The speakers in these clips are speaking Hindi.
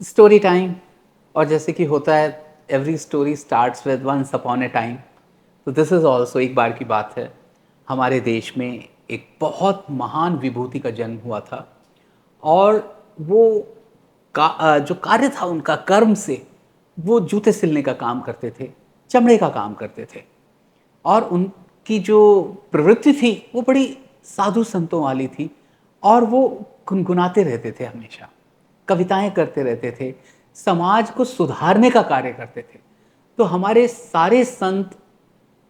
Story time. और जैसे कि होता है, every story starts with once upon a time. तो दिस इज़ ऑल्सो एक बार की बात है। हमारे देश में एक बहुत महान विभूति का जन्म हुआ था। और वो जो कार्य था उनका, कर्म से वो जूते सिलने का काम करते थे, चमड़े का काम करते थे। और उनकी जो प्रवृत्ति थी वो बड़ी साधु संतों वाली थी। और वो गुनगुनाते रहते थे हमेशा, कविताएं करते रहते थे, समाज को सुधारने का कार्य करते थे। तो हमारे सारे संत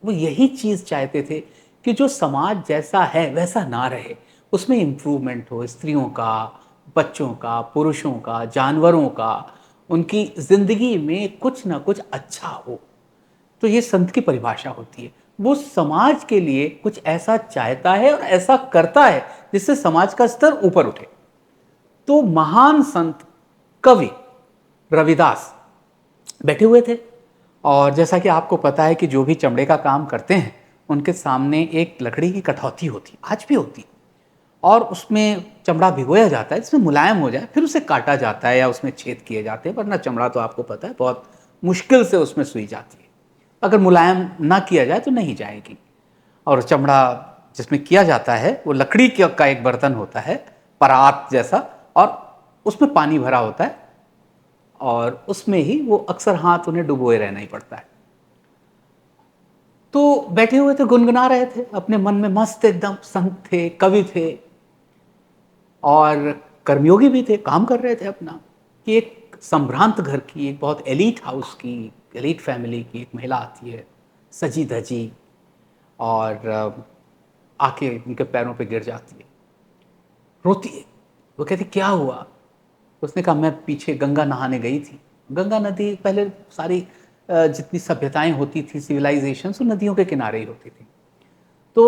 वो यही चीज़ चाहते थे कि जो समाज जैसा है वैसा ना रहे, उसमें इम्प्रूवमेंट हो, स्त्रियों का, बच्चों का, पुरुषों का, जानवरों का, उनकी ज़िंदगी में कुछ ना कुछ अच्छा हो। तो ये संत की परिभाषा होती है। वो समाज के लिए कुछ ऐसा चाहता है और ऐसा करता है जिससे समाज का स्तर ऊपर उठे। तो महान संत कवि रविदास बैठे हुए थे। और जैसा कि आपको पता है कि जो भी चमड़े का काम करते हैं उनके सामने एक लकड़ी की कठौती होती, आज भी होती। और उसमें चमड़ा भिगोया जाता है, इसमें मुलायम हो जाए, फिर उसे काटा जाता है या उसमें छेद किए जाते हैं। वरना चमड़ा तो आपको पता है बहुत मुश्किल से उसमें सुई जाती है। अगर मुलायम ना किया जाए तो नहीं जाएगी। और चमड़ा जिसमें किया जाता है वो लकड़ी का एक बर्तन होता है, परात जैसा। और उसमें पानी भरा होता है और उसमें ही वो अक्सर हाथ उन्हें डुबोए रहना ही पड़ता है। तो बैठे हुए थे, गुनगुना रहे थे अपने मन में, मस्त एकदम, संत थे, कवि थे और कर्मयोगी भी थे, काम कर रहे थे अपना। कि एक संभ्रांत घर की, एक बहुत एलीट हाउस की, एलीट फैमिली की एक महिला आती है, सजी धजी, और आके उनके पैरों पे गिर जाती है, रोती है। वो कहती क्या हुआ? उसने कहा मैं पीछे गंगा नहाने गई थी। गंगा नदी पहले सारी जितनी सभ्यताएं होती थी, सिविलाइजेशन, वो नदियों के किनारे ही होती थी। तो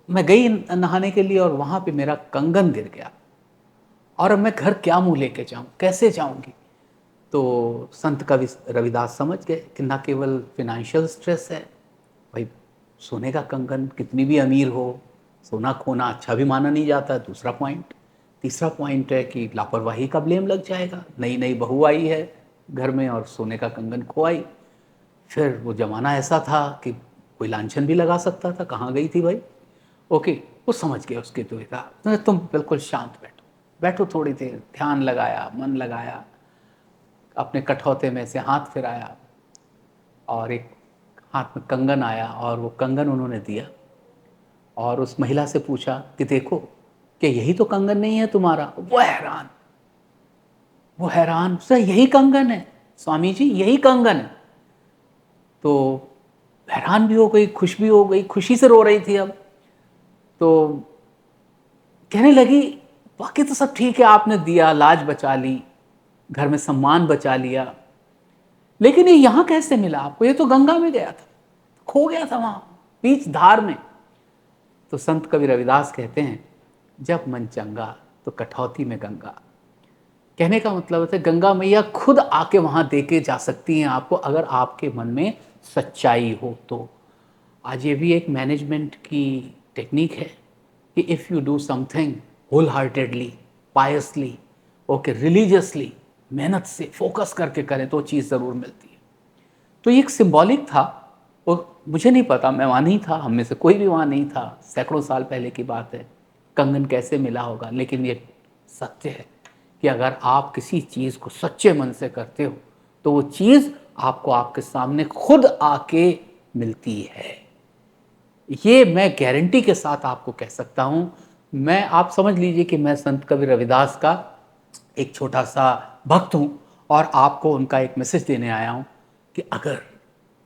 मैं गई नहाने के लिए और वहाँ पे मेरा कंगन गिर गया। और अब मैं घर क्या मुंह लेके जाऊँ, कैसे जाऊँगी? तो संत कवि रविदास समझ गए कि न केवल फिनेंशियल स्ट्रेस है भाई, सोने का कंगन, कितनी भी अमीर हो, सोना खोना अच्छा भी माना नहीं जाता, दूसरा पॉइंट। तीसरा पॉइंट है कि लापरवाही का ब्लेम लग जाएगा। नई नई बहू आई है घर में और सोने का कंगन खो आई। फिर वो ज़माना ऐसा था कि कोई लांछन भी लगा सकता था, कहाँ गई थी भाई? ओके, वो समझ गए उसकी दुविधा। तो तुम बिल्कुल शांत बैठो, बैठो थोड़ी देर, ध्यान लगाया, मन लगाया, अपने कठौते में से हाथ फिराया और एक हाथ में कंगन आया और वो कंगन उन्होंने दिया। और उस महिला से पूछा कि देखो, क्या यही तो कंगन नहीं है तुम्हारा? वो हैरान, वो हैरान, सर यही कंगन है स्वामी जी, यही कंगन है। तो हैरान भी हो गई, खुश भी हो गई, खुशी से रो रही थी अब। तो कहने लगी बाकी तो सब ठीक है, आपने दिया, लाज बचा ली, घर में सम्मान बचा लिया, लेकिन ये यहाँ कैसे मिला आपको? ये तो गंगा में गया था, खो गया था वहाँ बीच धार में। तो संत कवि रविदास कहते हैं जब मन चंगा तो कठौती में गंगा। कहने का मतलब है गंगा मैया खुद आके वहाँ दे के जा सकती हैं आपको, अगर आपके मन में सच्चाई हो तो। आज ये भी एक मैनेजमेंट की टेक्निक है कि if you do something wholeheartedly, piously, okay, religiously, मेहनत से फोकस करके करें तो चीज़ ज़रूर मिलती है। तो ये एक सिंबॉलिक था। वो मुझे नहीं पता, मैं वहाँ नहीं था, हम में से कोई भी वहाँ नहीं था, सैकड़ों साल पहले की बात है, कंगन कैसे मिला होगा। लेकिन ये सत्य है कि अगर आप किसी चीज़ को सच्चे मन से करते हो तो वो चीज़ आपको आपके सामने खुद आके मिलती है। ये मैं गारंटी के साथ आपको कह सकता हूँ। मैं, आप समझ लीजिए कि मैं संत कबीर रविदास का एक छोटा सा भक्त हूँ और आपको उनका एक मैसेज देने आया हूँ कि अगर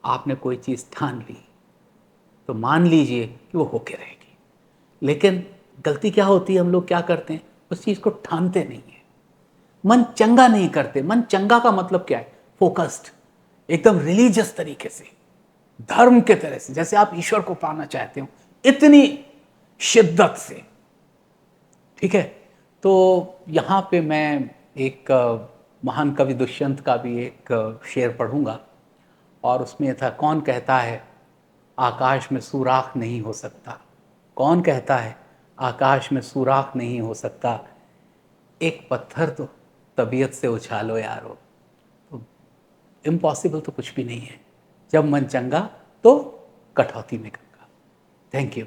आपने कोई चीज़ ठान ली तो मान लीजिए कि वो होके रहेगी। लेकिन गलती क्या होती है, हम लोग क्या करते हैं, उस चीज़ को ठानते नहीं है, मन चंगा नहीं करते। मन चंगा का मतलब क्या है? फोकस्ड, एकदम रिलीजियस तरीके से, धर्म के तरह से, जैसे आप ईश्वर को पाना चाहते हो, इतनी शिद्दत से। ठीक है। तो यहाँ पे मैं एक महान कवि दुष्यंत का भी एक शेर पढ़ूंगा। और उसमें यह था, कौन कहता है आकाश में सुराख नहीं हो सकता? कौन कहता है आकाश में सुराख नहीं हो सकता? एक पत्थर तो तबीयत से उछालो यारो। तो इम्पॉसिबल तो कुछ भी नहीं है, जब मन चंगा तो कटौती में गंगा। थैंक यू,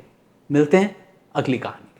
मिलते हैं अगली कहानी।